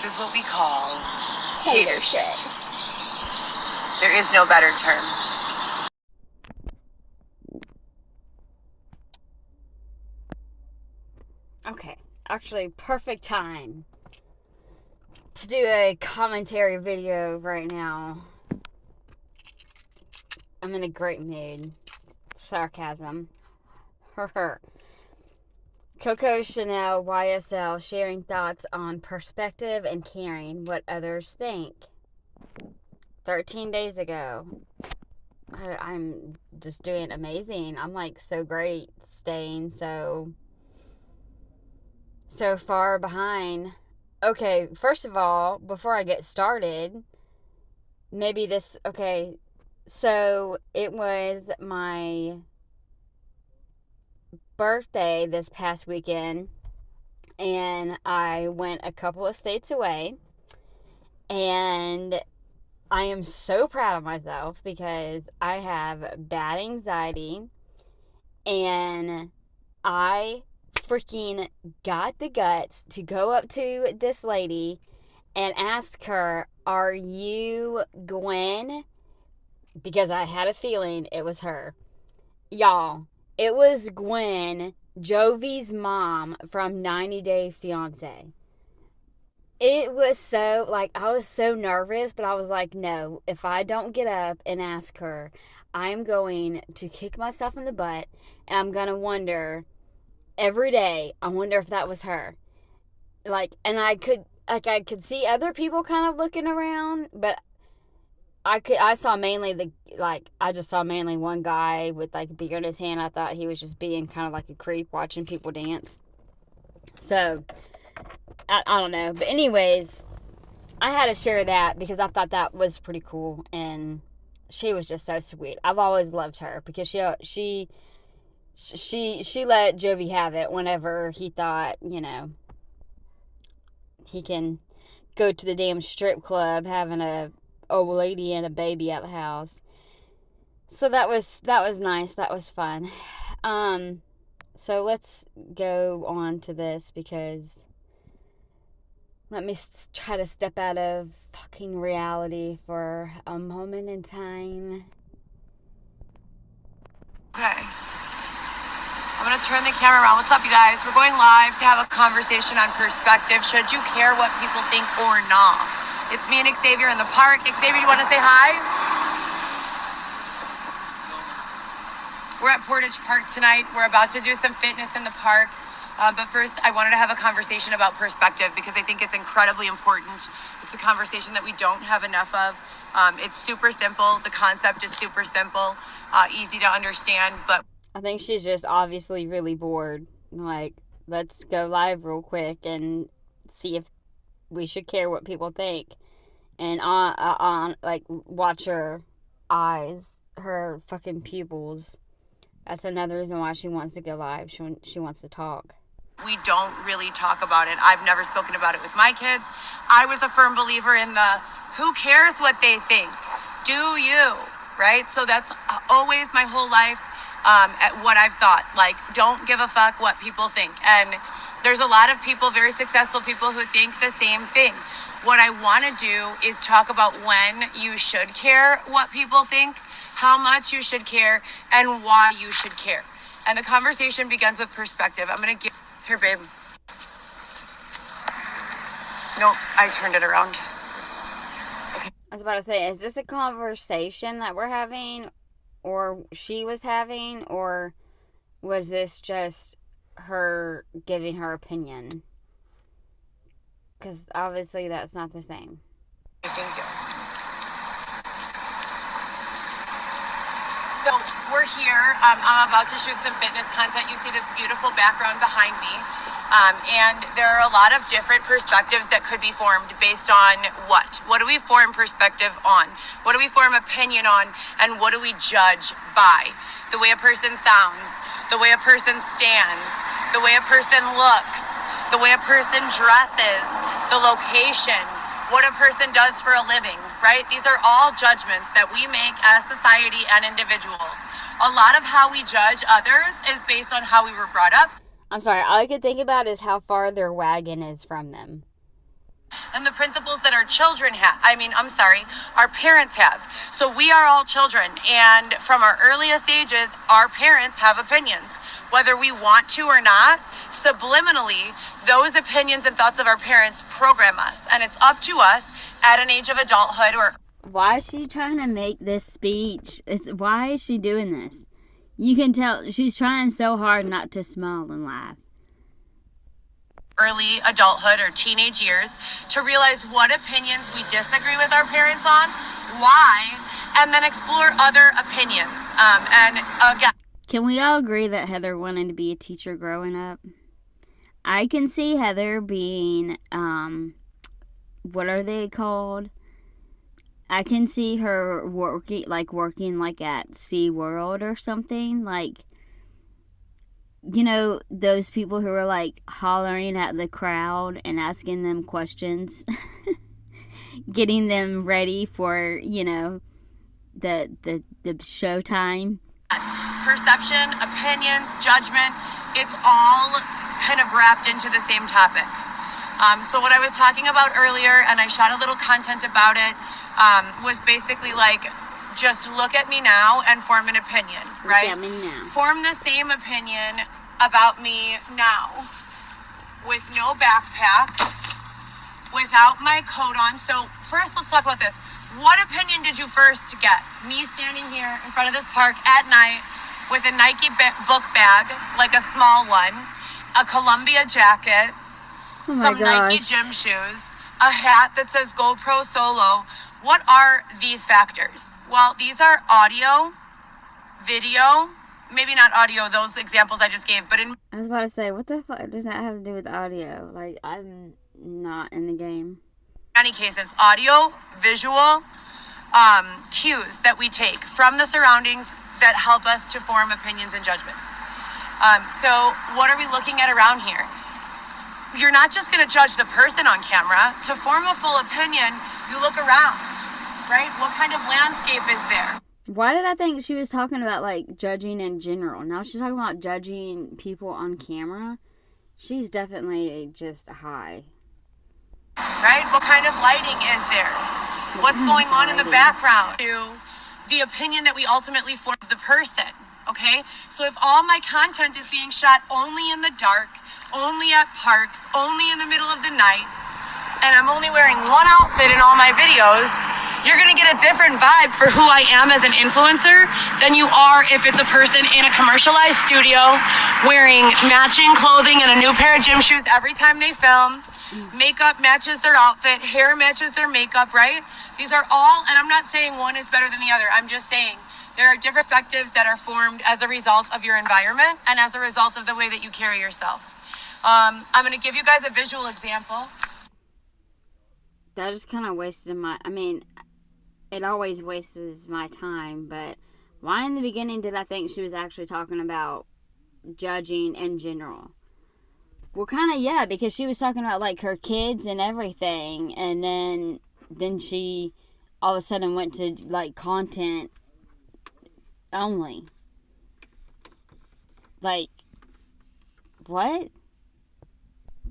is what we call hater shit. There is no better term. Okay, actually, perfect time to do a commentary video right now. I'm in a great mood. Sarcasm. Coco Chanel YSL sharing thoughts on perspective and caring what others think. 13 days ago. I'm just doing amazing. I'm like so great, staying so far behind. Okay, first of all, before I get started, so it was my birthday this past weekend, and I went a couple of states away, and I am so proud of myself because I have bad anxiety, and I freaking got the guts to go up to this lady and ask her, "Are you Gwen?" Because I had a feeling it was her. Y'all, it was Gwen, Jovi's mom from 90 Day Fiancé. It was so, I was so nervous, but I was like, no, if I don't get up and ask her, I'm going to kick myself in the butt, and I'm going to wonder every day, I wonder if that was her. And I could see other people kind of looking around, but I saw mainly I just saw mainly one guy with a beer in his hand. I thought he was just being kind of like a creep watching people dance. So, I don't know. But anyways, I had to share that because I thought that was pretty cool, and she was just so sweet. I've always loved her because she let Jovi have it whenever he thought, he can go to the damn strip club having a old lady and a baby at the house. So that was nice. That was fun. So let's go on to this because let me try to step out of fucking reality for a moment in time. Okay. I'm going to turn the camera around. What's up, you guys? We're going live to have a conversation on perspective. Should you care what people think or not? It's me and Xavier in the park. Xavier, do you want to say hi? We're at Portage Park tonight. We're about to do some fitness in the park. But first, I wanted to have a conversation about perspective because I think it's incredibly important. It's a conversation that we don't have enough of. It's super simple. The concept is super simple, easy to understand. But I think she's just obviously really bored. Let's go live real quick and see if we should care what people think. And watch her eyes, her fucking pupils. That's another reason why she wants to go live. She wants to talk. We don't really talk about it. I've never spoken about it with my kids. I was a firm believer in who cares what they think? Do you, right? So that's always my whole life. At what I've thought, don't give a fuck what people think. And there's a lot of people, very successful people, who think the same thing. What I want to do is talk about when you should care what people think, how much you should care, and why you should care. And the conversation begins with perspective. I'm going to give here, babe. Nope, I turned it around. Okay. I was about to say, is this a conversation that we're having? Or she was having, or was this just her giving her opinion? Because obviously that's not the same. Thank you. So we're here. I'm about to shoot some fitness content. You see this beautiful background behind me. And there are a lot of different perspectives that could be formed based on what? What do we form perspective on? What do we form opinion on? And what do we judge by? The way a person sounds, the way a person stands, the way a person looks, the way a person dresses, the location, what a person does for a living, right? These are all judgments that we make as society and individuals. A lot of how we judge others is based on how we were brought up. I'm sorry, all I could think about is how far their wagon is from them. and the principles that our children have. Our parents have. So we are all children, and from our earliest ages, our parents have opinions. Whether we want to or not, subliminally, those opinions and thoughts of our parents program us, and it's up to us at an age of adulthood or... Why is she trying to make this speech? Why is she doing this? You can tell she's trying so hard not to smile and laugh. Early adulthood or teenage years to realize what opinions we disagree with our parents on, why, and then explore other opinions. And again, can we all agree that Heather wanted to be a teacher growing up? I can see Heather being, what are they called? I can see her working like at SeaWorld or something, like, you know, those people who are like hollering at the crowd and asking them questions, getting them ready for, you know, the showtime. Perception, opinions, judgment, it's all kind of wrapped into the same topic. So what I was talking about earlier, and I shot a little content about it, was basically like, just look at me now and form an opinion, right? Look at me now. Form the same opinion about me now, with no backpack, without my coat on. So first, let's talk about this. What opinion did you first get? Me standing here in front of this park at night with a Nike book bag, like a small one, a Columbia jacket, some Nike gym shoes, a hat that says GoPro Solo. What are these factors? Well, these are audio, video, maybe not audio, those examples I just gave, but in... I was about to say, what the fuck does that have to do with audio? Like, I'm not in the game. many cases, audio, visual, cues that we take from the surroundings that help us to form opinions and judgments. So what are we looking at around here? You're not just going to judge the person on camera. To form a full opinion, you look around, right? What kind of landscape is there? Why did I think she was talking about, like, judging in general? Now she's talking about judging people on camera. She's definitely just high. Right? What kind of lighting is there? What's going on in the background? To the opinion that we ultimately form of the person, okay? So if all my content is being shot only in the dark, only at parks, only in the middle of the night, and I'm only wearing one outfit in all my videos, you're going to get a different vibe for who I am as an influencer than you are if it's a person in a commercialized studio wearing matching clothing and a new pair of gym shoes every time they film. Makeup matches their outfit, hair matches their makeup, right? These are all, and I'm not saying one is better than the other. I'm just saying there are different perspectives that are formed as a result of your environment and as a result of the way that you carry yourself. I'm going to give you guys a visual example. That just kind of wasted my... I mean, it always wastes my time, but why in the beginning did I think she was actually talking about judging in general? Well, kind of, yeah, because she was talking about, like, her kids and everything, and then she all of a sudden went to, like, content only. Like, what?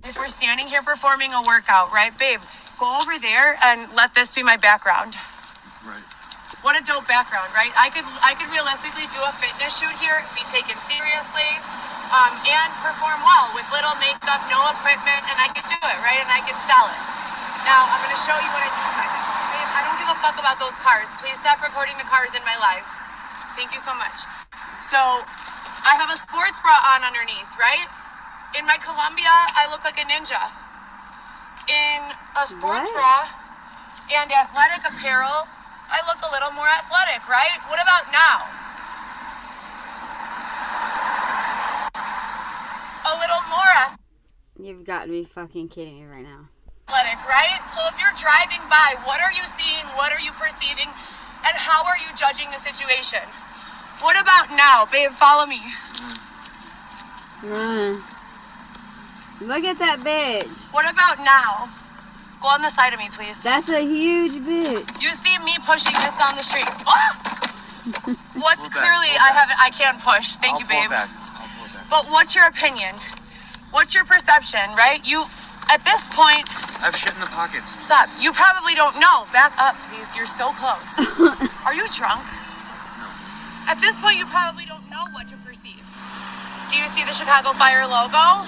If we're standing here performing a workout, right, babe, go over there and let this be my background. Right. What a dope background, right? I could realistically do a fitness shoot here, be taken seriously, and perform well with little makeup, no equipment, and I could do it, right? And I could sell it. Now, I'm going to show you what I mean by that. Babe, I don't give a fuck about those cars. Please stop recording the cars in my life. Thank you so much. So, I have a sports bra on underneath, right? In my Columbia, I look like a ninja. In a sports bra and athletic apparel, I look a little more athletic, right? What about now? A little more You've got to be fucking kidding me right now. athletic, right? So if you're driving by, what are you seeing? What are you perceiving? And how are you judging the situation? What about now? Babe, follow me. Look at that bitch. What about now? Go on the side of me, please. That's a huge bitch. You see me pushing this down the street. Ah! What's Pull back, clearly, pull back. I can't push. Thank you, babe. I'll pull it back. But what's your opinion? What's your perception, right? You, at this point, I have shit in the pockets. Stop. You probably don't know. Back up, please. You're so close. Are you drunk? No. At this point, you probably don't know what to perceive. Do you see the Chicago Fire logo?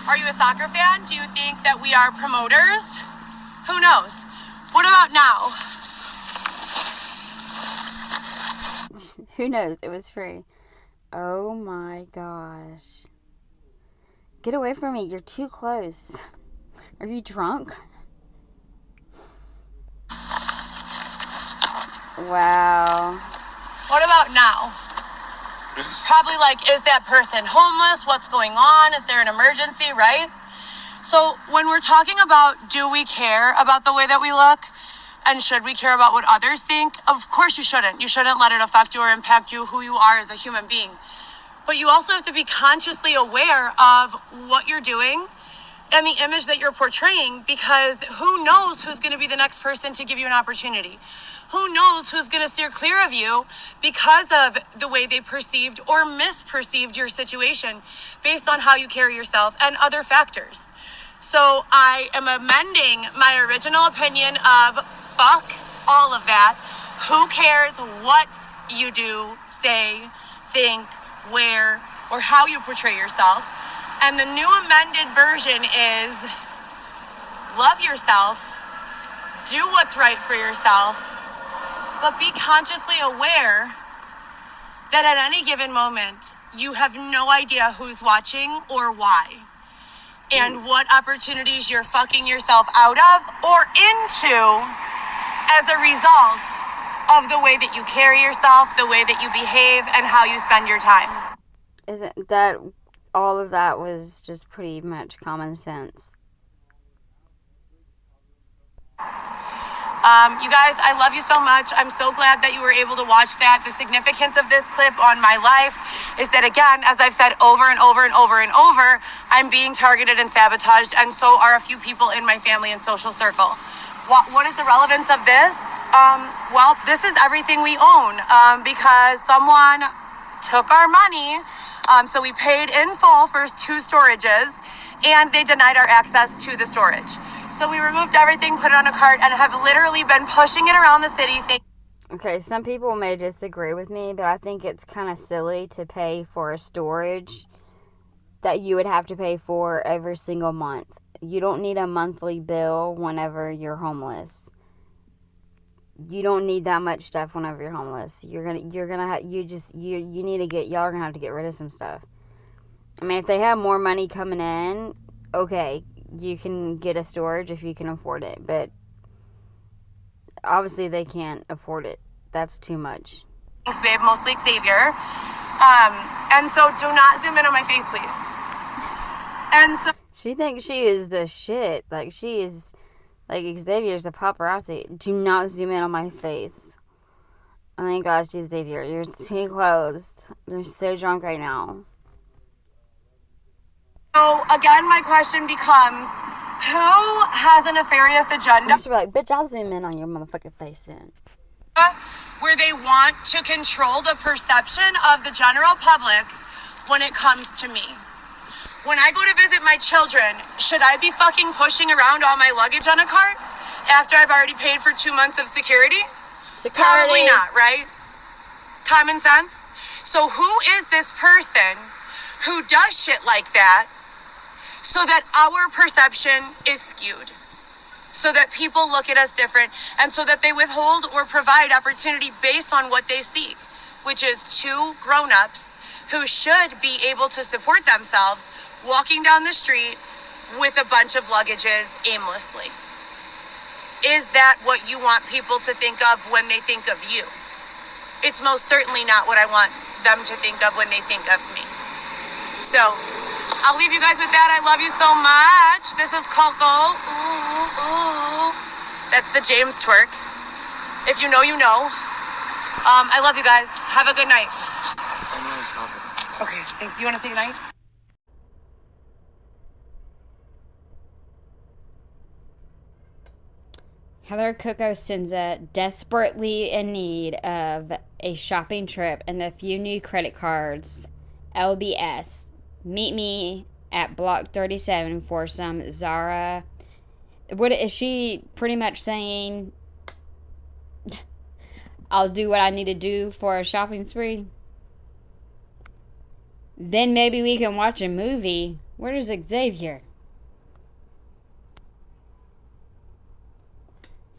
Are you a soccer fan? Do you think that we are promoters? Who knows? What about now? Who knows? It was free. Oh my gosh. Get away from me. You're too close. Are you drunk? Wow. What about now? Probably like, is that person homeless? What's going on? Is there an emergency, right? So when we're talking about, do we care about the way that we look? And should we care about what others think? Of course you shouldn't. You shouldn't let it affect you or impact you, who you are as a human being. But you also have to be consciously aware of what you're doing and the image that you're portraying, because who knows who's going to be the next person to give you an opportunity? Who knows who's going to steer clear of you because of the way they perceived or misperceived your situation based on how you carry yourself and other factors. So I am amending my original opinion of fuck all of that. Who cares what you do, say, think, wear, or how you portray yourself? And the new amended version is love yourself, do what's right for yourself, but be consciously aware that at any given moment, you have no idea who's watching or why, and what opportunities you're fucking yourself out of or into as a result of the way that you carry yourself, the way that you behave, and how you spend your time. Isn't that all of that was just pretty much common sense? You guys, I love you so much. I'm so glad that you were able to watch that. The significance of this clip on my life is that, again, as I've said over and over and over and over, I'm being targeted and sabotaged, and so are a few people in my family and social circle. What is the relevance of this? Well, this is everything we own, because someone took our money, so we paid in full for 2 storages, and they denied our access to the storage. So we removed everything, put it on a cart, and have literally been pushing it around the city. Okay, some people may disagree with me, but I think it's kind of silly to pay for a storage that you would have to pay for every single month. You don't need a monthly bill whenever you're homeless. You don't need that much stuff whenever you're homeless. Y'all are gonna have to get rid of some stuff. I mean, if they have more money coming in, okay, you can get a storage if you can afford it, but obviously they can't afford it. That's too much. Thanks, babe, mostly Xavier. And so do not zoom in on my face, please. And so she thinks she is the shit. Like, she is, like, Xavier's a paparazzi. Do not zoom in on my face. Oh my gosh, Xavier, you're too close. You're so drunk right now. So, again, my question becomes, who has a nefarious agenda? You should be like, bitch, I'll zoom in on your motherfucking face then. Where they want to control the perception of the general public when it comes to me. When I go to visit my children, should I be fucking pushing around all my luggage on a cart after I've already paid for 2 months of security? Probably not, right? Common sense? So who is this person who does shit like that so that our perception is skewed? So that people look at us different, and so that they withhold or provide opportunity based on what they see, which is 2 grown-ups who should be able to support themselves walking down the street with a bunch of luggages aimlessly. Is that what you want people to think of when they think of you? It's most certainly not what I want them to think of when they think of me. So, I'll leave you guys with that. I love you so much. This is Coco. Ooh, ooh. That's the James twerk. If you know, you know. I love you guys. Have a good night. I'm gonna stop it. Okay, thanks. Do you want to say goodnight? Heather Coco-Senza, desperately in need of a shopping trip and a few new credit cards. LBS. Meet me at Block 37 for some Zara What is she pretty much saying? I'll do what I need to do for a shopping spree. Then maybe we can watch a movie. Where's Xavier?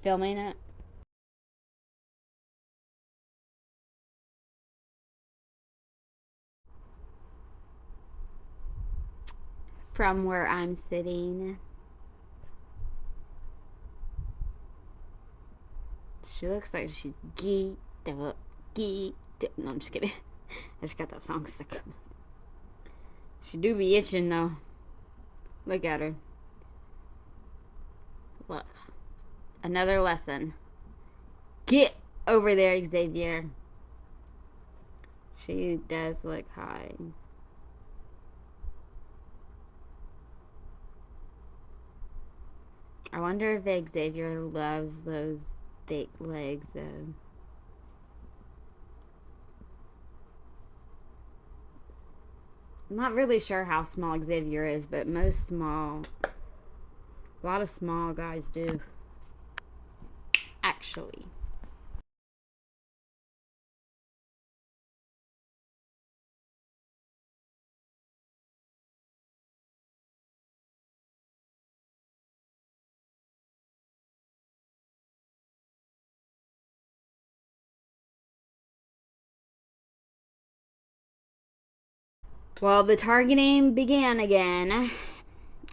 Filming it? From where I'm sitting, she looks like she's geeked up. Geeked up. No, I'm just kidding. I just got that song stuck. She do be itching though. Look at her. Look. Another lesson. Get over there, Xavier. She does look high. I wonder if Xavier loves those thick legs though. I'm not really sure how small Xavier is, but a lot of small guys do. Actually. Well, the targeting began again.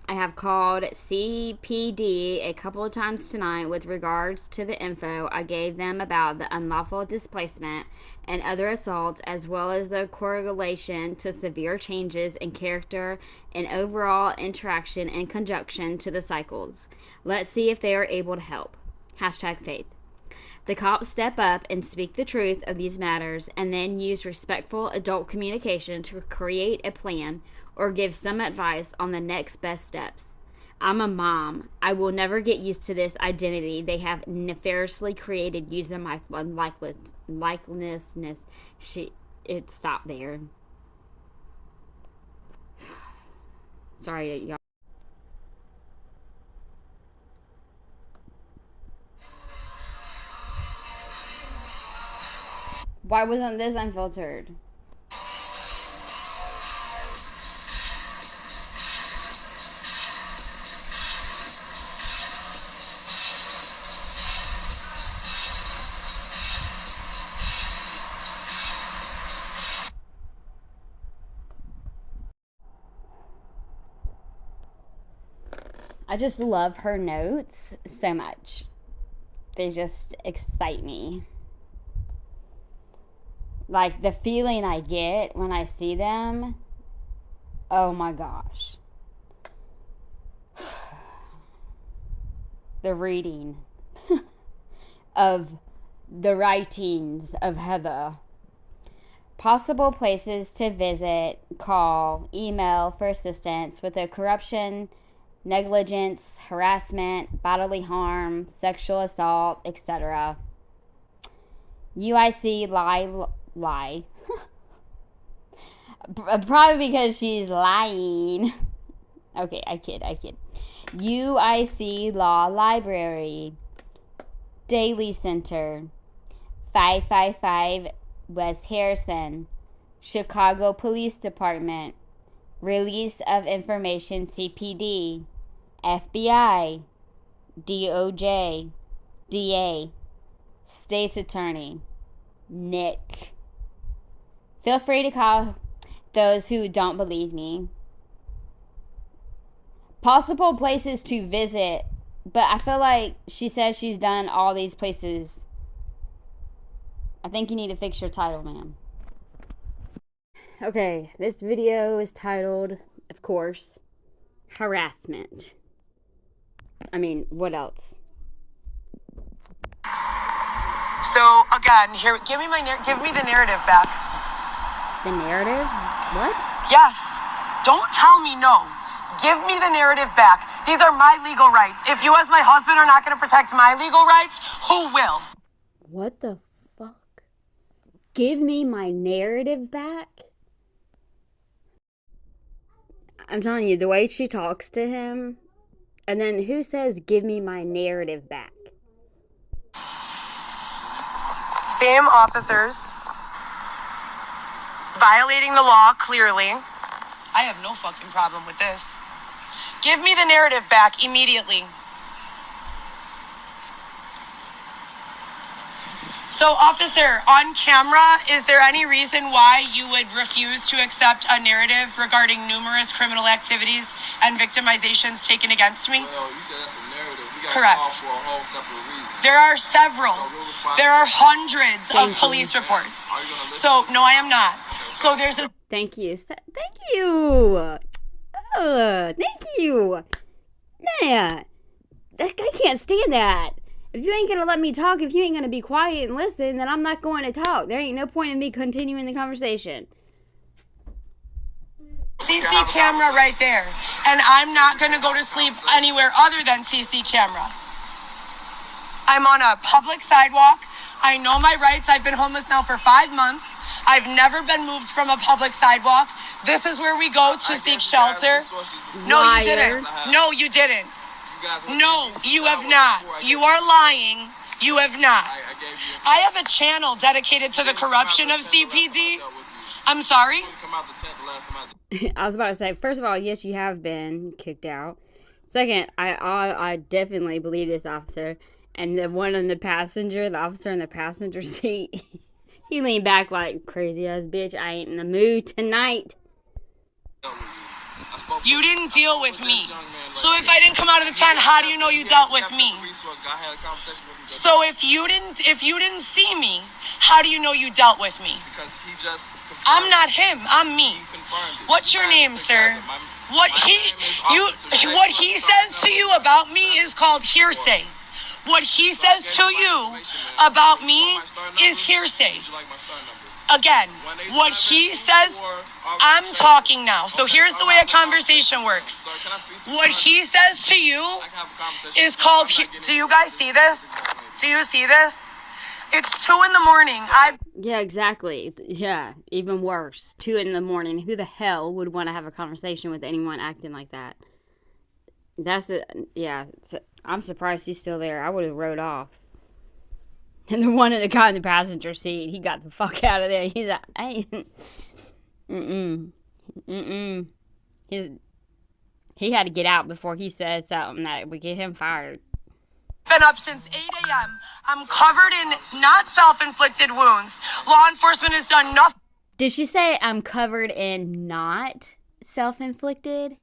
I have called CPD a couple of times tonight with regards to the info I gave them about the unlawful displacement and other assaults, as well as the correlation to severe changes in character and overall interaction in conjunction to the cycles. Let's see if they are able to help. #faith. The cops step up and speak the truth of these matters and then use respectful adult communication to create a plan or give some advice on the next best steps. I'm a mom. I will never get used to this identity they have nefariously created using my likeness. It stopped there. Sorry, y'all. Why wasn't this unfiltered? I just love her notes so much. They just excite me. Like the feeling I get when I see them, oh my gosh. The reading of the writings of Heather. Possible places to visit, call, email for assistance with a corruption, negligence, harassment, bodily harm, sexual assault, etc. UIC lie. Probably because she's lying. Okay, I kid. UIC Law Library, Daily Center, 555 West Harrison, Chicago Police Department, Release of Information CPD, FBI, DOJ, DA, State's Attorney, Nick. Feel free to call those who don't believe me. Possible places to visit, but I feel like she says she's done all these places. I think you need to fix your title, ma'am. Okay, this video is titled, of course, harassment. I mean, what else? So again, here, give me the narrative back. The narrative? What? Yes. Don't tell me no. Give me the narrative back. These are my legal rights. If you as my husband are not going to protect my legal rights, who will? What the fuck? Give me my narrative back? I'm telling you, the way she talks to him, And then who says, give me my narrative back? Same officers violating the law clearly. I have no fucking problem with this. Give me the narrative back immediately. So, officer, on camera, is there any reason why you would refuse to accept a narrative regarding numerous criminal activities and victimizations taken against me? Well, you said that's a narrative. We got Correct. called for a whole separate reason. There are several. There are hundreds of Thank you. police reports. Are you gonna listen? So, no, I am not. So, there's a Thank you. Thank you. Thank you. Nah. I can't stand that. If you ain't gonna let me talk, if you ain't gonna be quiet and listen, then I'm not going to talk. There ain't no point in me continuing the conversation. CC camera right there. And I'm not going to go to sleep anywhere other than CC camera. I'm on a public sidewalk. I know my rights. I've been homeless now for 5 months. I've never been moved from a public sidewalk. This is where we go to seek shelter. No, you didn't. No, you didn't. No, you have not. You are lying. You have not. I have a channel dedicated to the corruption of CPD. I'm sorry? I was about to say, first of all, yes, you have been kicked out. Second, I definitely believe this officer. And the one on the passenger, the officer in the passenger seat, he leaned back like, crazy ass bitch, I ain't in the mood tonight. You didn't deal with me. So if I didn't come out of the tent, how do you know you dealt with me? So if you didn't see me, how do you know you dealt with me? Because he just I'm not him. I'm me. What's your name, sir? What he says to you about me is called hearsay. What he says to you about me is hearsay. Again, what he says, I'm talking now. So here's the way a conversation works. What he says to you is called, do you guys see this? Do you see this? It's 2 a.m. Yeah, exactly. Yeah, even worse. 2 a.m. Who the hell would want to have a conversation with anyone acting like that? I'm surprised he's still there. I would have rode off. And the one in the guy in the passenger seat, he got the fuck out of there. He's like, hey, he had to get out before he said something that would get him fired. Been up since 8 a.m. I'm covered in not self-inflicted wounds. Law enforcement has done nothing. Did she say I'm covered in not self-inflicted?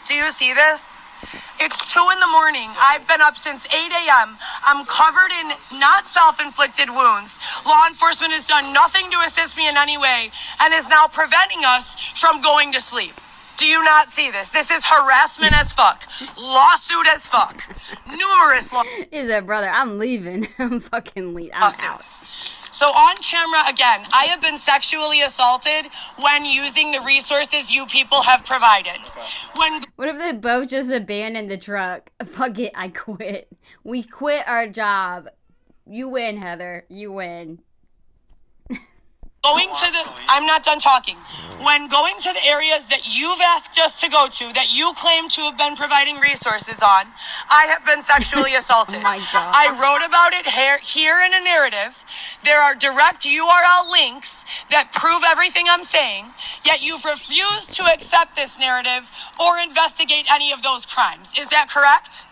Do you see this? It's 2 a.m. I've been up since 8 a.m. I'm covered in not self-inflicted wounds. Law enforcement has done nothing to assist me in any way and is now preventing us from going to sleep. Do you not see this? This is harassment as fuck. Lawsuit as fuck. Numerous lawsuits. He said, brother, I'm leaving. I'm fucking leaving. I'm out. So on camera, again, I have been sexually assaulted when using the resources you people have provided. What if they both just abandoned the truck? Fuck it, I quit. We quit our job. You win, Heather. You win. I'm not done talking. When going to the areas that you've asked us to go to, that you claim to have been providing resources on, I have been sexually assaulted. Oh my God. I wrote about it here in a narrative. There are direct URL links that prove everything I'm saying, yet you've refused to accept this narrative or investigate any of those crimes. Is that correct?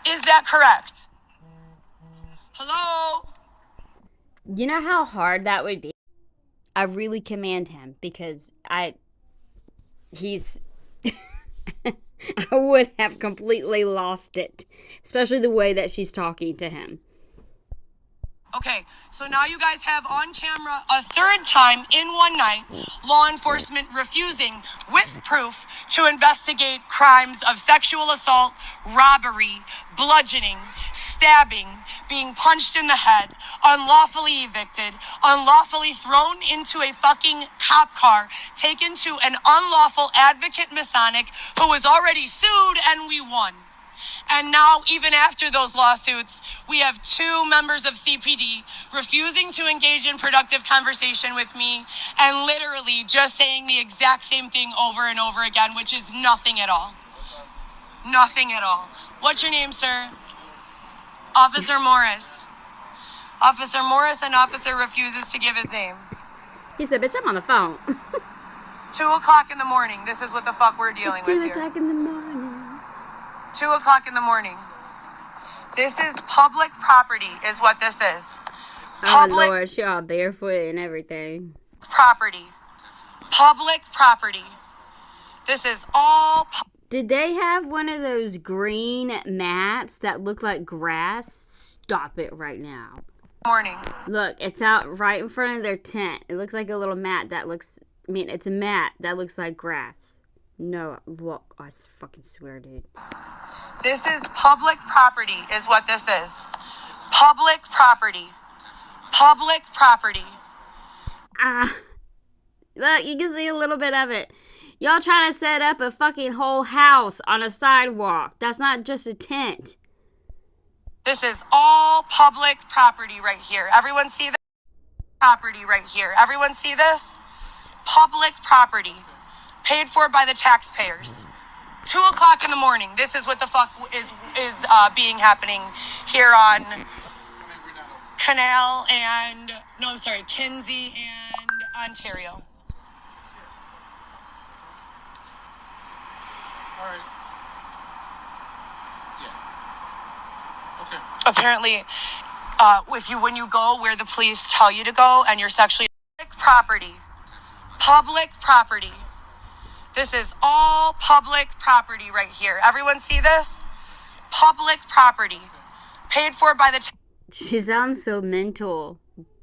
Is that correct? Hello? You know how hard that would be? I really commend him because he's I would have completely lost it, especially the way that she's talking to him. Okay, so now you guys have on camera a third time in one night, law enforcement refusing with proof to investigate crimes of sexual assault, robbery, bludgeoning, stabbing, being punched in the head, unlawfully evicted, unlawfully thrown into a fucking cop car, taken to an unlawful advocate Masonic who was already sued and we won. And now, even after those lawsuits, we have 2 members of CPD refusing to engage in productive conversation with me and literally just saying the exact same thing over and over again, which is nothing at all. Nothing at all. What's your name, sir? Officer Morris. Officer Morris, an officer refuses to give his name. He said, bitch, I'm on the phone. 2 o'clock in the morning. This is what the fuck we're dealing It's with 2 here. o'clock in the morning. 2 o'clock in the morning. This is public property, is what this is. Oh, Lord, she all barefoot and everything. Property. Public property. This is all. Did they have one of those green mats that look like grass? Stop it right now. Morning. Look, it's out right in front of their tent. It looks like a little mat that looks, it's a mat that looks like grass. No, look, I fucking swear, dude. This is public property, is what this is. Public property. Public property. Look, you can see a little bit of it. Y'all trying to set up a fucking whole house on a sidewalk. That's not just a tent. This is all public property right here. Everyone see this? Property right here. Everyone see this? Public property. Paid for by the taxpayers. 2 o'clock in the morning. This is what the fuck is being happening here on Canal and, no, I'm sorry, Kinsey and Ontario. All right. Yeah. Okay. Apparently, when you go where the police tell you to go and you're sexually public property. This is all public property right here. Everyone see this? Public property. Paid for by the She sounds so mental.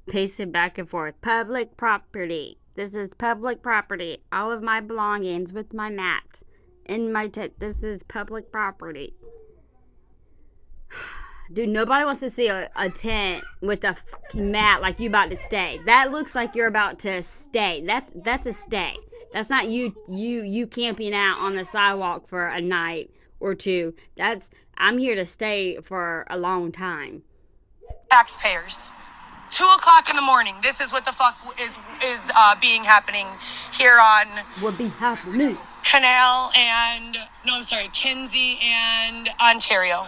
Pacing back and forth. Public property. This is public property. All of my belongings with my mat. In my tent. This is public property. Dude, nobody wants to see a tent with a fucking mat like you about to stay. That looks like you're about to stay. That's a stay. That's not you camping out on the sidewalk for a night or two. I'm here to stay for a long time. Taxpayers. 2 o'clock in the morning. This is what the fuck is being happening here on What be happening? Canal and, no, I'm sorry, Kinsey and Ontario.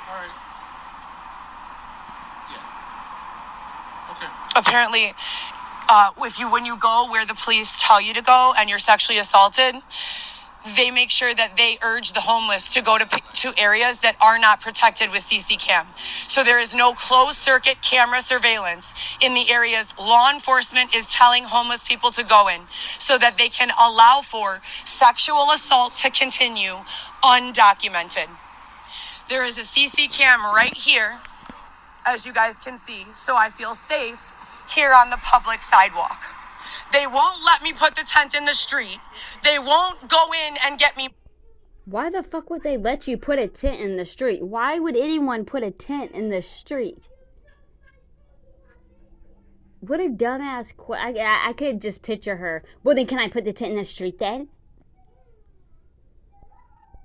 All right. Yeah. Okay. Apparently, when you go where the police tell you to go and you're sexually assaulted, they make sure that they urge the homeless to go to areas that are not protected with CC cam. So there is no closed circuit camera surveillance in the areas law enforcement is telling homeless people to go in so that they can allow for sexual assault to continue undocumented. There is a CC cam right here, as you guys can see, so I feel safe here on the public sidewalk. They won't let me put the tent in the street. They won't go in and get me. Why the fuck would they let you put a tent in the street? Why would anyone put a tent in the street? What a dumbass I could just picture her. Well, then can I put the tent in the street then?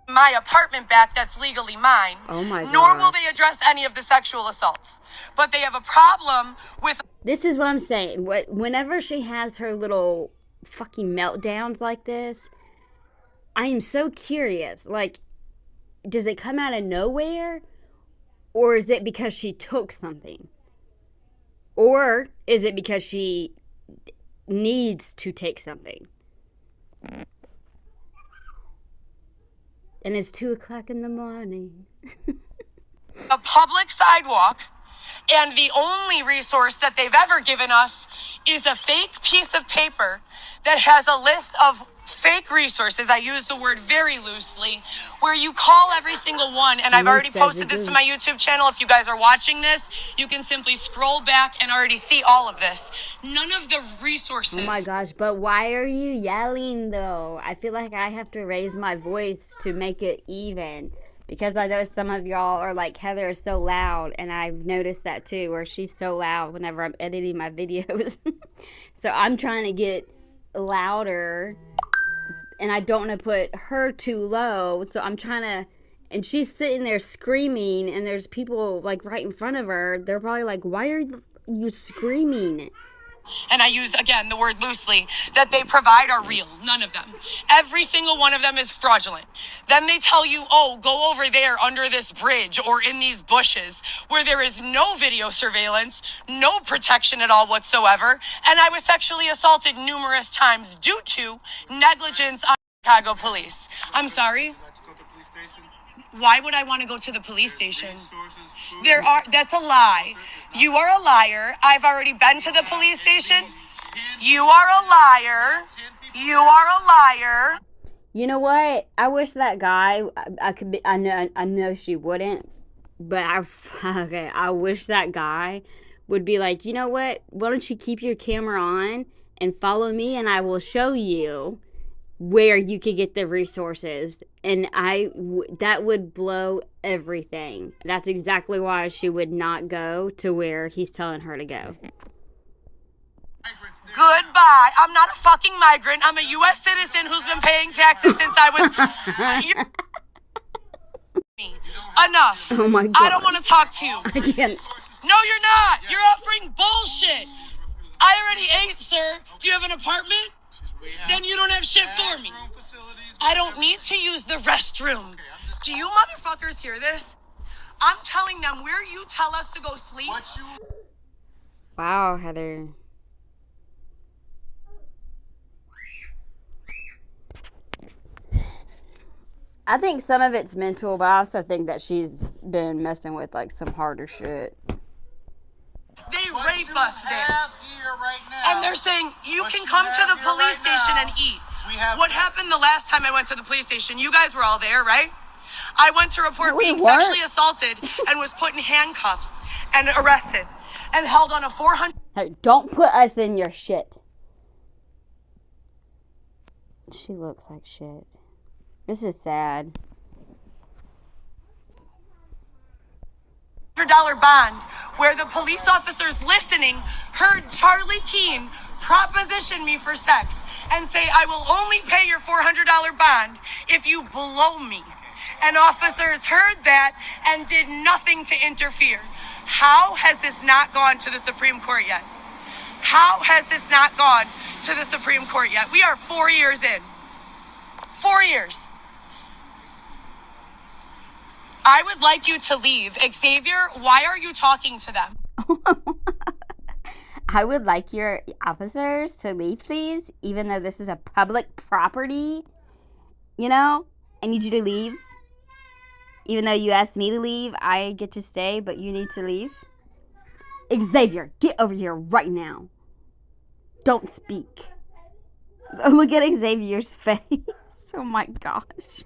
My apartment back that's legally mine. Oh my god. Nor will they address any of the sexual assaults. But they have a problem with. This is what I'm saying. Whenever she has her little fucking meltdowns like this, I am so curious. Like, does it come out of nowhere? Or is it because she took something? Or is it because she needs to take something? And it's 2 o'clock in the morning. A public sidewalk, and the only resource that they've ever given us is a fake piece of paper that has a list of fake resources. I use the word very loosely, where you call every single one, and I've already posted this to my YouTube channel. If you guys are watching this, you can simply scroll back and already see all of this. None of the resources. Oh my gosh, but why are you yelling though? I feel like I have to raise my voice to make it even. Because I know some of y'all are like, Heather is so loud, and I've noticed that too, where she's so loud whenever I'm editing my videos. So I'm trying to get louder and I don't want to put her too low. So I'm trying to, and she's sitting there screaming, and there's people like right in front of her. They're probably like, why are you screaming? And I use, again, the word loosely, that they provide are real. None of them. Every single one of them is fraudulent. Then they tell you, oh, go over there under this bridge or in these bushes where there is no video surveillance, no protection at all whatsoever. And I was sexually assaulted numerous times due to negligence on Chicago police. I'm sorry? Would you like to go to the police station? Why would I want to go to the police station? Resources, food. That's a lie. You are a liar. I've already been to the police station. You are a liar. You are a liar. You know what? I wish that guy, I could be, I know she wouldn't, but I wish that guy would be like, you know what? Why don't you keep your camera on and follow me, and I will show you where you could get the resources. And that would blow everything. That's exactly why she would not go to where he's telling her to go. Goodbye. I'm not a fucking migrant. I'm a U.S. citizen who's been paying taxes since I was... Enough. Oh my God. I don't want to talk to you. I can't. No, you're not. You're offering bullshit. I already ate, sir. Do you have an apartment? Then you don't have shit for me. I don't need to use the restroom. Do you motherfuckers hear this? I'm telling them where you tell us to go sleep. Wow, Heather. I think some of it's mental, but I also think that she's been messing with like some harder shit. They rape us there. And they're saying, you can come to the police station and eat. What happened the last time I went to the police station? You guys were all there, right? I went to report being sexually assaulted and was put in handcuffs and arrested and held on a 400... Hey, don't put us in your shit. She looks like shit. This is sad. $100 bond where the police officers listening heard Charlie Keene proposition me for sex and say, I will only pay your $400 bond if you blow me. And officers heard that and did nothing to interfere. How has this not gone to the Supreme Court yet? How has this not gone to the Supreme Court yet? We are 4 years in. 4 years. I would like you to leave. Xavier, why are you talking to them? I would like your officers to leave, please, even though this is a public property. You know, I need you to leave. Even though you asked me to leave, I get to stay, but you need to leave. Xavier, get over here right now. Don't speak. Look at Xavier's face. Oh my gosh.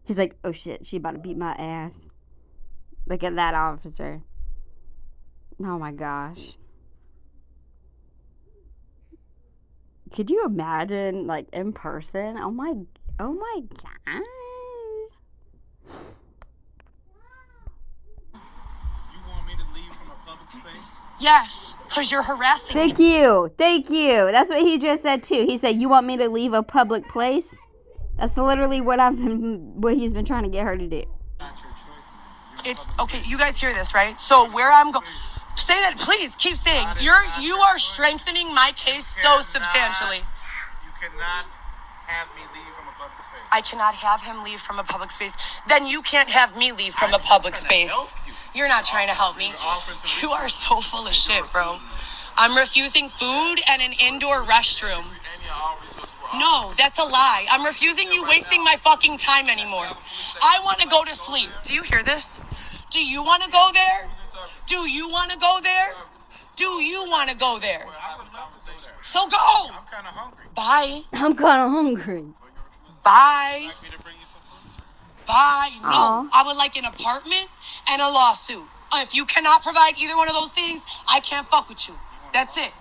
He's like, oh shit, she about to beat my ass. Look at that officer. Oh my gosh. Could you imagine, like, in person? Oh my gosh. You want me to leave from a public space? Yes, because you're harassing me. Thank you. That's what he just said too. He said, you want me to leave a public place? That's literally what he's been trying to get her to do. Not your choice, man. It's okay. You guys hear this, right? So where I'm going, say that, please. Keep saying you are strengthening my case so substantially. You cannot have me leave from a public space. I cannot have him leave from a public space. Then you can't have me leave from a public space. You're not trying to help me. You are so full of shit, bro. I'm refusing food and an indoor restroom. No, that's a lie. I'm refusing you wasting my fucking time anymore. I want to go to sleep. Do you hear this? Do you want to go there? Do you want to go there? Do you want to go there? I would love to go there. So go. I'm kind of hungry. Bye. I'm kind of hungry. Bye. Like me to bring you some food? Bye. No, Aw. I would like an apartment and a lawsuit. If you cannot provide either one of those things, I can't fuck with you. That's it.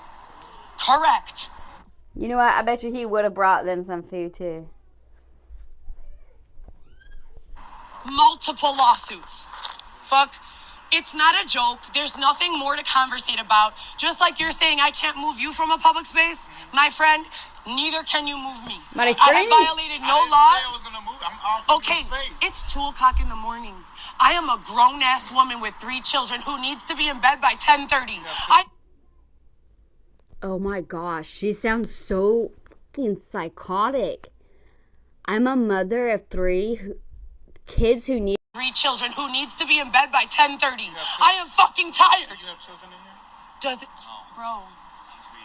Correct. You know what? I bet you he would have brought them some food too. Multiple lawsuits. Fuck. It's not a joke. There's nothing more to conversate about. Just like you're saying I can't move you from a public space, my friend, Neither can you move me. My I friend- have violated no I didn't say I laws. was gonna move. I'm offering Okay, you space. it's 2 o'clock in the morning. I am a grown-ass woman with 3 children who needs to be in bed by 10:30. Oh my gosh, she sounds so fucking psychotic. I'm a mother of 3 kids who need 3 children who needs to be in bed by 10:30. I am fucking tired. You have children in here? Does it, bro?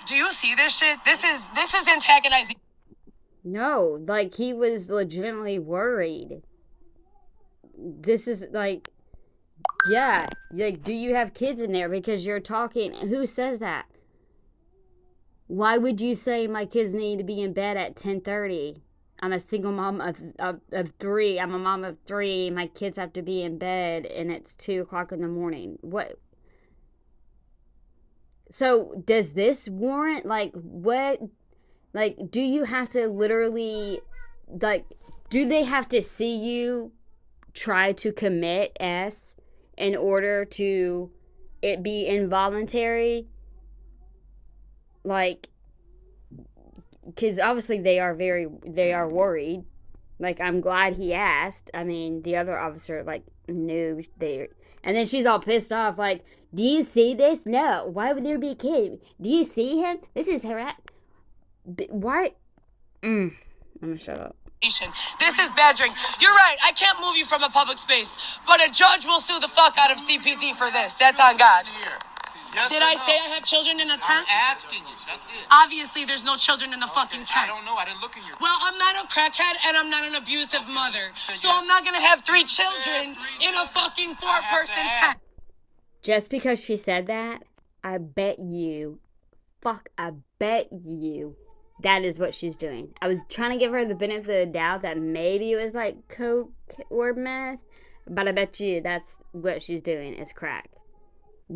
Do you see this shit? This is antagonizing. No, like he was legitimately worried. This is like, yeah, like, do you have kids in there? Because you're talking. Who says that? Why would you say my kids need to be in bed at 10:30? I'm a single mom of 3. I'm a mom of 3. My kids have to be in bed, and it's 2 o'clock in the morning. What? So does this warrant, like, what? Like, do you have to literally, like, do they have to see you try to commit S in order to it be involuntary? Like, because obviously they are worried. Like, I'm glad he asked. I mean, the other officer, like, knew they, and then she's all pissed off, like, do you see this? No. Why would there be a kid? Do you see him? This is her. Why? I'm gonna shut up. This is badgering. You're right. I can't move you from a public space, but a judge will sue the fuck out of CPT for this. That's on God. Yes Did or I no? say I have children in a I'm tent? asking you. That's it. Obviously, there's no children in the fucking I tent. don't know. I didn't look in your. Well, I'm not a crackhead and I'm not an abusive mother. So yeah. I'm not gonna have 3 children in a fucking 4-person tent. Just because she said that, I bet you that is what she's doing. I was trying to give her the benefit of the doubt that maybe it was like coke or meth, but I bet you that's what she's doing is crack.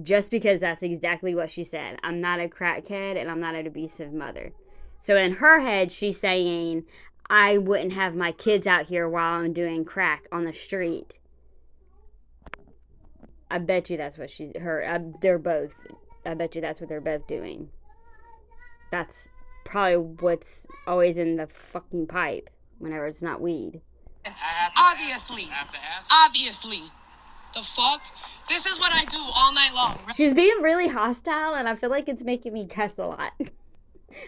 Just because that's exactly what she said. I'm not a crackhead and I'm not an abusive mother. So in her head, she's saying, I wouldn't have my kids out here while I'm doing crack on the street. I bet you that's what they're both. I bet you that's what they're both doing. That's probably what's always in the fucking pipe whenever it's not weed. Obviously. Obviously. The fuck? This is what I do all night long. She's being really hostile, and I feel like it's making me cuss a lot.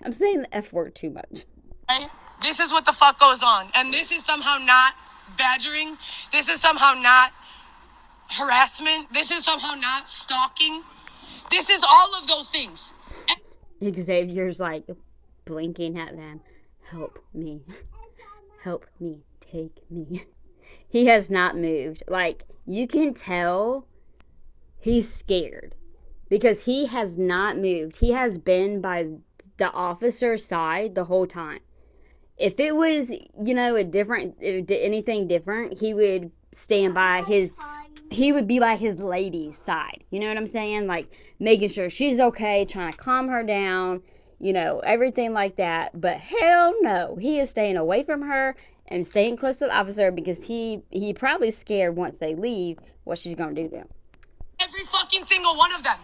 I'm saying the F word too much. Right? This is what the fuck goes on. And this is somehow not badgering. This is somehow not harassment. This is somehow not stalking. This is all of those things. Xavier's like blinking at them. Help me. Help me. Take me. He has not moved. Like, you can tell he's scared because he has not moved. He has been by the officer's side the whole time. If it was, anything different, he would stand by he would be by his lady's side. You know what I'm saying? Like, making sure she's okay, trying to calm her down, everything like that. But hell no, he is staying away from her and staying close to the officer because he probably scared once they leave what she's going to do to him. Every fucking single one of them.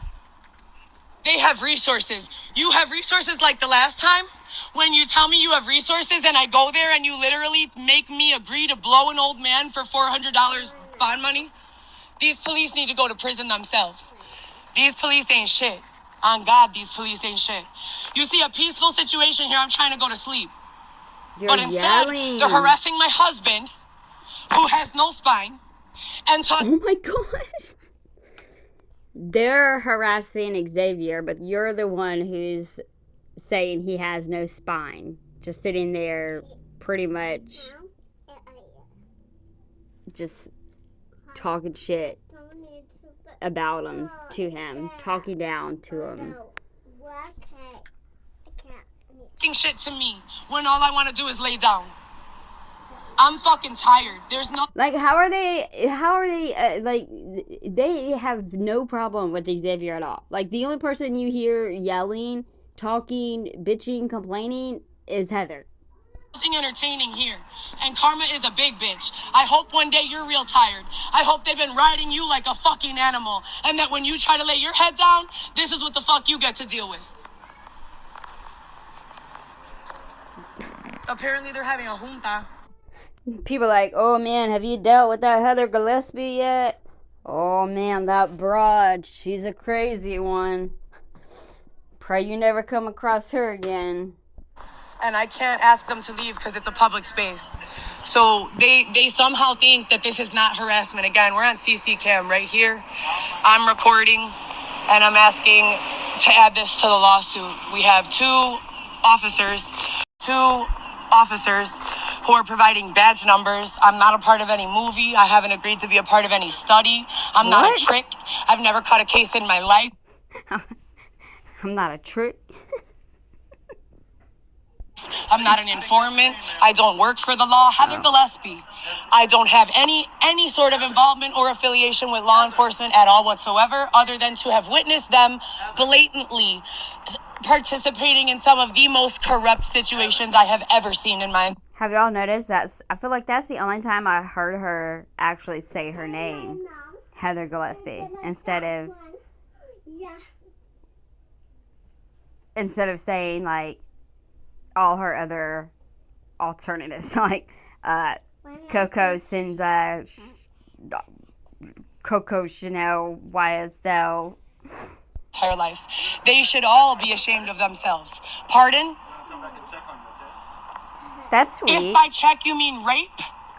They have resources. You have resources like the last time when you tell me you have resources and I go there and you literally make me agree to blow an old man for $400 bond money. These police need to go to prison themselves. These police ain't shit. On God, these police ain't shit. You see a peaceful situation here, I'm trying to go to sleep. But instead, they're harassing my husband, who has no spine, and oh my gosh. They're harassing Xavier, but you're the one who's saying he has no spine. Just sitting there pretty much just talking shit about him to him, talking down to him. Shit to me when all I want to do is lay down. I'm fucking tired. There's no like how are they like they have no problem with Xavier at all. Like the only person you hear yelling, talking, bitching, complaining is Heather. Nothing entertaining here. And Karma is a big bitch. I hope one day you're real tired. I hope they've been riding you like a fucking animal. And that when you try to lay your head down, this is what the fuck you get to deal with. Apparently they're having a junta. People like, oh man, have you dealt with that Heather Gillespie yet? Oh man, that broad, she's a crazy one. Pray you never come across her again. And I can't ask them to leave because it's a public space. So they somehow think that this is not harassment. Again, we're on CC cam right here. I'm recording, and I'm asking to add this to the lawsuit. We have two officers who are providing badge numbers. I'm not a part of any movie. I haven't agreed to be a part of any study. I'm not a trick. I've never caught a case in my life. I'm not a trick. I'm not an informant. I don't work for the law. Heather Gillespie. I don't have any sort of involvement or affiliation with law enforcement at all whatsoever, other than to have witnessed them blatantly participating in some of the most corrupt situations I have ever seen in my... Have y'all noticed that? I feel like that's the only time I heard her actually say her name, Heather Gillespie, instead of saying like all her other alternatives, like Coco Cinza, Coco Chanel, YSL. Entire life. They should all be ashamed of themselves. Pardon? That's sweet. If by check you mean rape,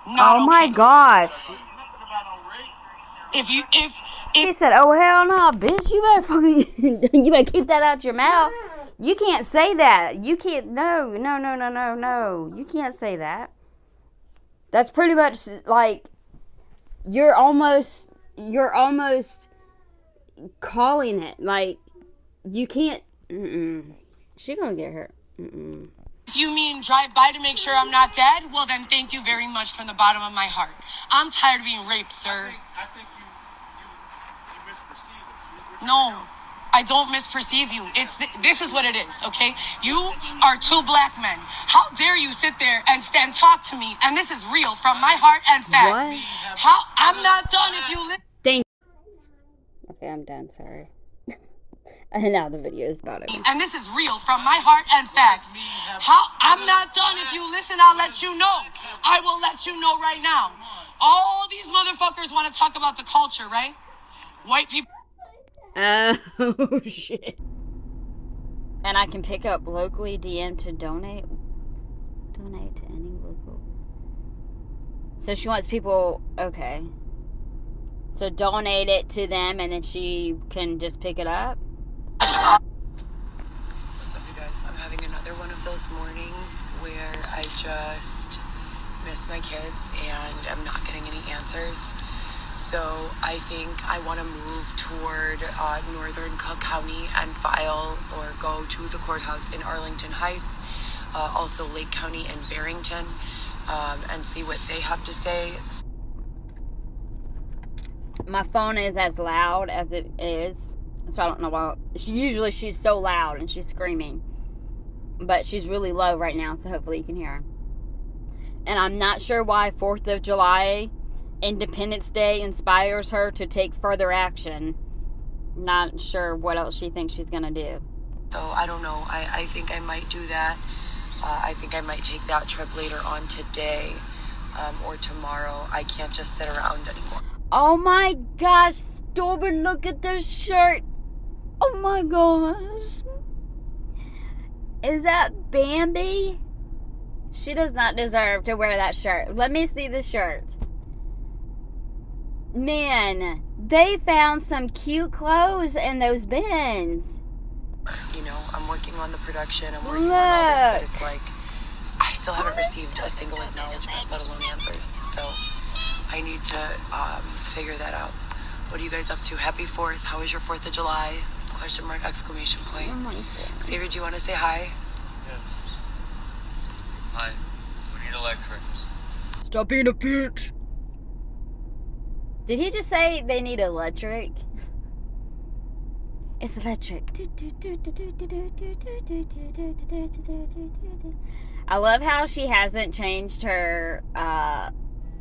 not oh my okay. gosh. If He said, "Oh hell no, bitch! You better fucking, you better keep that out your mouth. You can't say that. You can't. No. You can't say that. That's pretty much like you're almost calling it. Like you can't. She gonna get hurt. If you mean drive by to make sure I'm not dead, well then thank you very much from the bottom of my heart. I'm tired of being raped, sir. I think you misperceive us. No, I don't misperceive you. This is what it is, okay? You are two black men. How dare you sit there and talk to me? And this is real from my heart and facts. What? I'm not done if you listen. Thank you. Okay, I'm done. Sorry. And now the video is about it. And this is real from my heart and facts. I'm not done. If you listen, I'll let you know. I will let you know right now. All these motherfuckers want to talk about the culture, right? White people. Oh, shit. And I can pick up locally DM to donate. Donate to any local. So she wants people, okay. So donate it to them and then she can just pick it up? What's up, you guys? I'm having another one of those mornings where I just miss my kids and I'm not getting any answers. So I think I want to move toward northern Cook County and file or go to the courthouse in Arlington Heights, also Lake County and Barrington, and see what they have to say. My phone is as loud as it is, so I don't know why. Usually she's so loud and she's screaming, but she's really low right now, so hopefully you can hear her. And I'm not sure why 4th of July, Independence Day, inspires her to take further action. Not sure what else she thinks she's gonna do. So I don't know. I think I might do that. I think I might take that trip later on today or tomorrow. I can't just sit around anymore. Oh my gosh, stop and look at this shirt. Oh my gosh. Is that Bambi? She does not deserve to wear that shirt. Let me see the shirt. Man, they found some cute clothes in those bins. You know, I'm working on the production, I'm working on all this, but it's like, I still haven't received a single acknowledgement, let alone answers. So I need to figure that out. What are you guys up to? Happy 4th. How was your 4th of July? Question mark, exclamation point. Oh my God. Xavier, do you want to say hi? Yes. Hi. We need electric. Stop being a bitch. Did he just say they need electric? It's electric. I love how she hasn't changed her,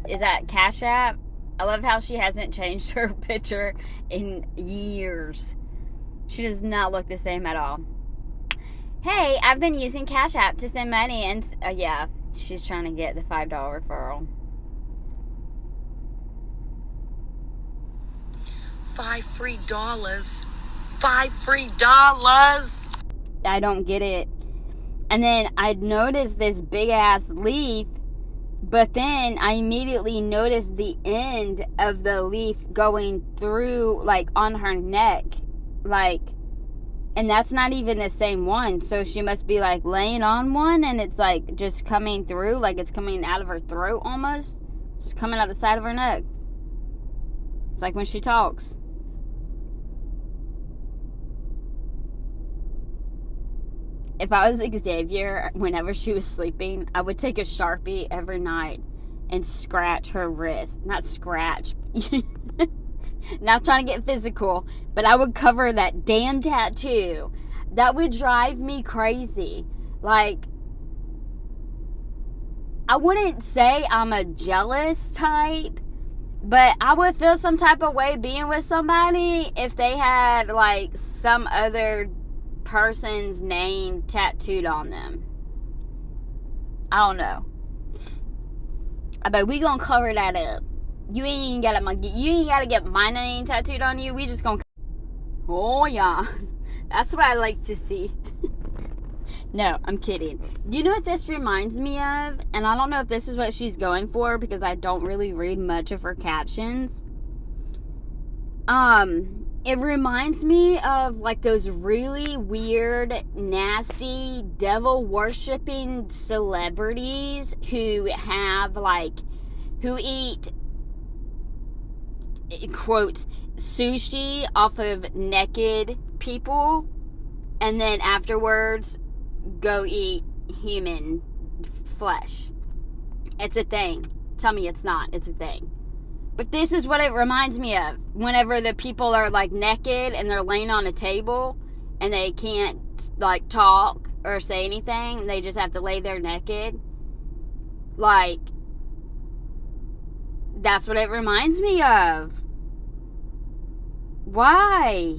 is that Cash App? I love how she hasn't changed her picture in years. She does not look the same at all. hey, I've been using Cash App to send money, and yeah, she's trying to get the $5 referral. $5 free. $5 free. I don't get it. And then I noticed this big ass leaf, but then I immediately noticed the end of the leaf going through, like, on her neck. Like, and that's not even the same one. So she must be, like, laying on one, and it's, like, just coming through, like it's coming out of her throat almost. Just coming out the side of her neck. It's like when she talks. If I was Xavier, whenever she was sleeping, I would take a Sharpie every night and scratch her wrist. Not scratch. Not trying to get physical, but I would cover that damn tattoo. That would drive me crazy. Like, I wouldn't say I'm a jealous type, but I would feel some type of way being with somebody if they had, like, some other person's name tattooed on them. I don't know. But we gonna cover that up. You ain't gotta get my name tattooed on you. We just gonna. Oh yeah, that's what I like to see. No, I'm kidding. You know what this reminds me of? And I don't know if this is what she's going for because I don't really read much of her captions. It reminds me of, like, those really weird, nasty, devil-worshipping celebrities who have, like, who eat, quotes, sushi off of naked people, and then afterwards go eat human flesh. It's a thing. Tell me it's not. It's a thing. But this is what it reminds me of. Whenever the people are, like, naked and they're laying on a table and they can't, like, talk or say anything. They just have to lay there naked. Like, that's what it reminds me of. Why?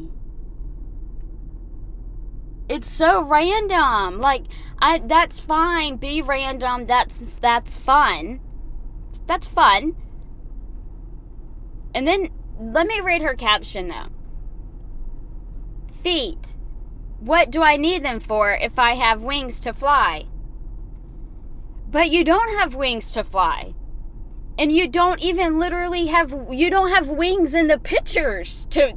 It's so random. Like, that's fine. Be random. That's fun. That's fun. And then, let me read her caption, though. Feet. What do I need them for if I have wings to fly? But you don't have wings to fly. And you don't even literally you don't have wings in the pictures to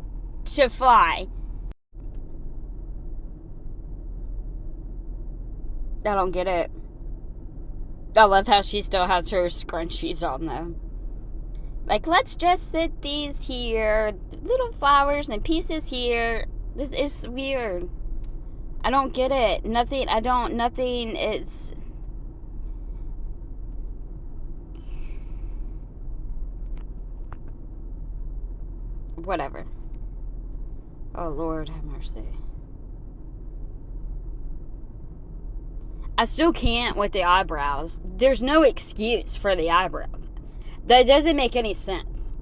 fly. I don't get it. I love how she still has her scrunchies on, though. Like, let's just sit these here, little flowers and pieces here. This is weird. I don't get it. Nothing, it's... Whatever. Oh, Lord, have mercy. I still can't with the eyebrows. There's no excuse for the eyebrows. That doesn't make any sense.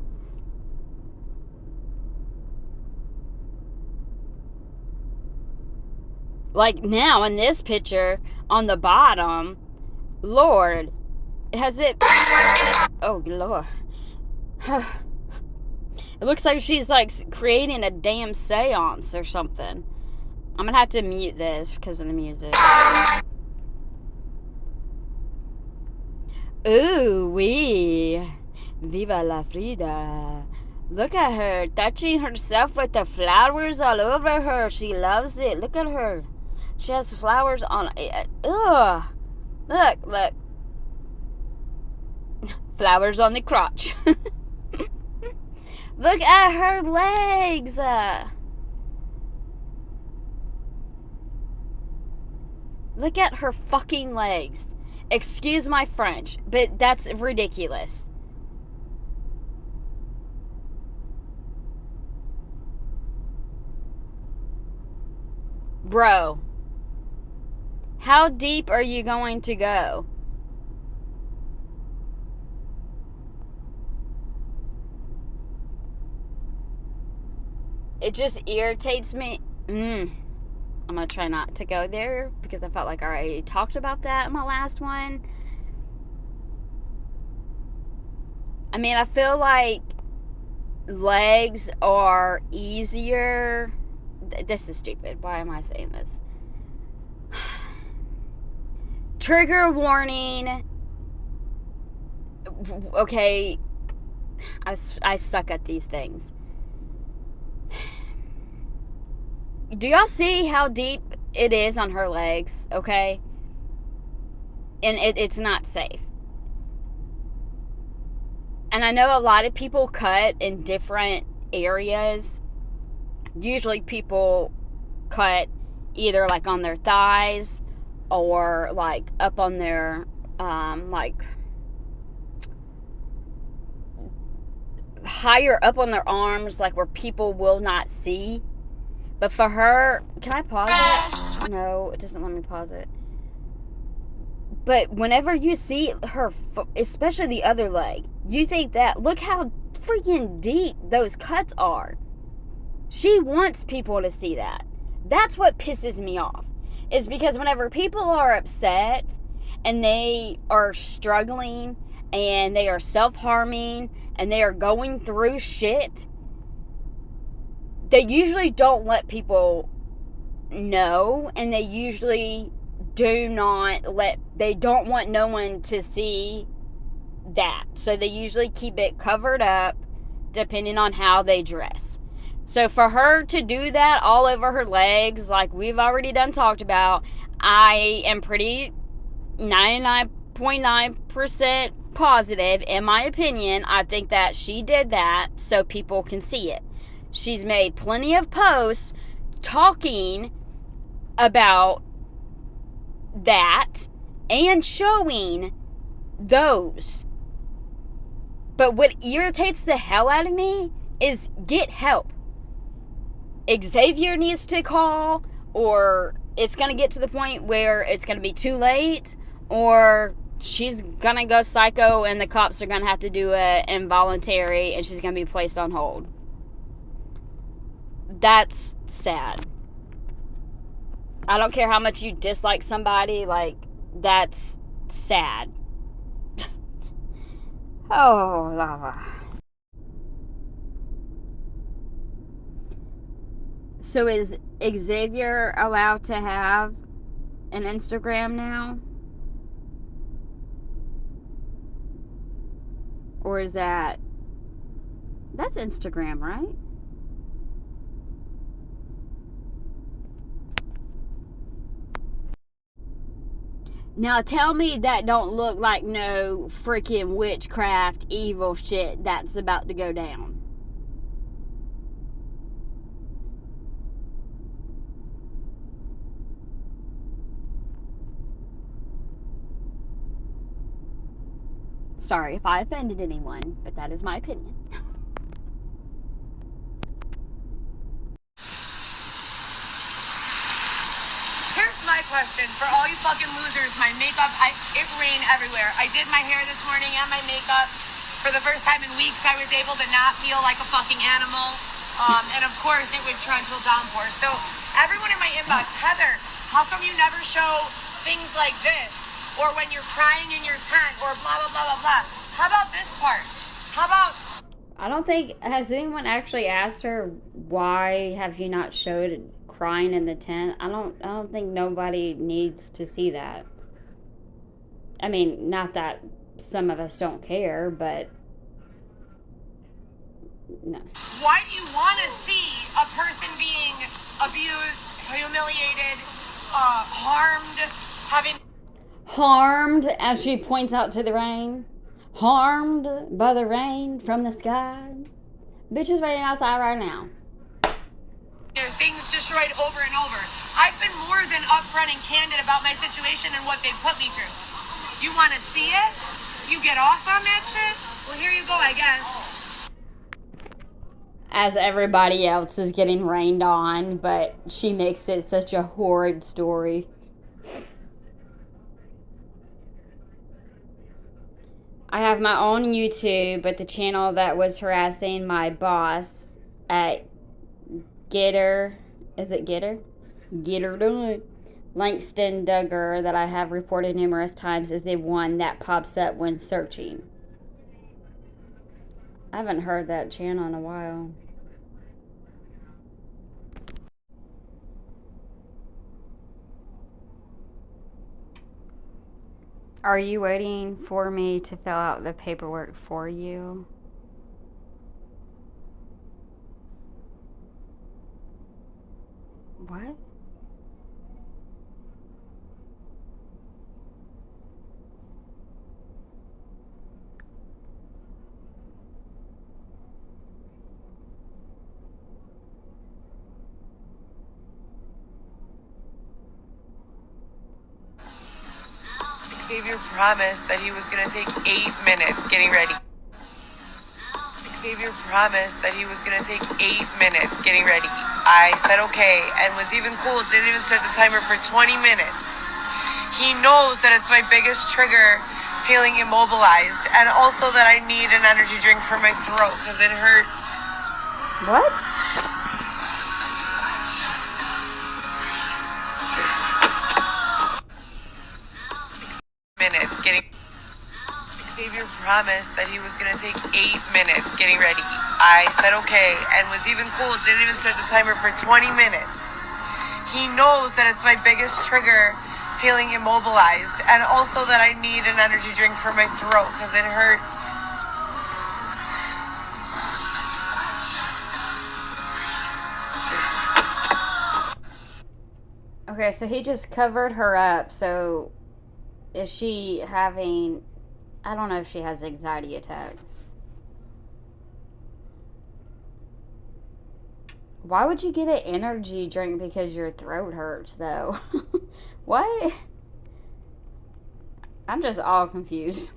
Like, now in this picture on the bottom, Lord, has it... Oh, Lord. It looks like she's, like, creating a damn seance or something. I'm gonna have to mute this because of the music. Ooh, wee. Viva la Frida. Look at her, touching herself with the flowers all over her. She loves it. Look at her. She has flowers on. Ugh. Look. Flowers on the crotch. Look at her legs. Look at her fucking legs. Excuse my French, but that's ridiculous. Bro, how deep are you going to go? It just irritates me. I'm going to try not to go there because I felt like I already talked about that in my last one. I mean, I feel like legs are easier. This is stupid. Why am I saying this? Trigger warning. Okay, I suck at these things. Do y'all see how deep it is on her legs? Okay? And it's not safe. And I know a lot of people cut in different areas. Usually people cut either like on their thighs or like up on their like higher up on their arms, like where people will not see. But for her, can I pause it? No, it doesn't let me pause it. But whenever you see her, especially the other leg, you think that, look how freaking deep those cuts are. She wants people to see that. That's what pisses me off. Is because whenever people are upset and they are struggling and they are self-harming and they are going through shit, they usually don't let people know, and they usually they don't want no one to see that. So they usually keep it covered up depending on how they dress. So for her to do that all over her legs, like we've already talked about, I am pretty 99.9% positive, in my opinion. I think that she did that so people can see it. She's made plenty of posts talking about that and showing those. But what irritates the hell out of me is get help. Xavier needs to call, or it's going to get to the point where it's going to be too late, or she's going to go psycho and the cops are going to have to do it involuntary and she's going to be placed on hold. That's sad. I don't care how much you dislike somebody, like, that's sad. Oh, lava. So is Xavier allowed to have an Instagram now? Or is that's Instagram, right? Now tell me that don't look like no freaking witchcraft evil shit that's about to go down. Sorry if I offended anyone, but that is my opinion. Here's my question for all you fucking losers. My makeup, it rained everywhere. I did my hair this morning and my makeup. For the first time in weeks, I was able to not feel like a fucking animal. And of course, it would torrential downpour. So everyone in my inbox, Heather, how come you never show things like this? Or when you're crying in your tent, or blah, blah, blah, blah, blah. How about this part? How about... I don't think, has anyone actually asked her, why have you not showed crying in the tent? I don't think nobody needs to see that. I mean, not that some of us don't care, but no. Why do you want to see a person being abused, humiliated, harmed, harmed, as she points out to the rain. Harmed by the rain from the sky. Bitch is raining outside right now. Their things destroyed over and over. I've been more than upfront and candid about my situation and what they put me through. You want to see it? You get off on that shit? Well, here you go, I guess. As everybody else is getting rained on, but she makes it such a horrid story. I have my own YouTube, but the channel that was harassing my boss at Getter, is it Getter? Get her done. Langston Duggar, that I have reported numerous times, is the one that pops up when searching. I haven't heard that channel in a while. Are you waiting for me to fill out the paperwork for you? What? Xavier promised that he was going to take 8 minutes getting ready. Xavier promised that he was going to take 8 minutes getting ready. I said okay and was even cool, didn't even start the timer for 20 minutes. He knows that it's my biggest trigger, feeling immobilized, and also that I need an energy drink for my throat because it hurts. What? Minutes getting. Xavier promised that he was going to take 8 minutes getting ready. I said okay and was even cool, didn't even start the timer for 20 minutes. He knows that it's my biggest trigger, feeling immobilized, and also that I need an energy drink for my throat because it hurts. Okay, so he just covered her up. So is she having, I don't know if she has anxiety attacks. Why would you get an energy drink because your throat hurts, though? What? I'm just all confused.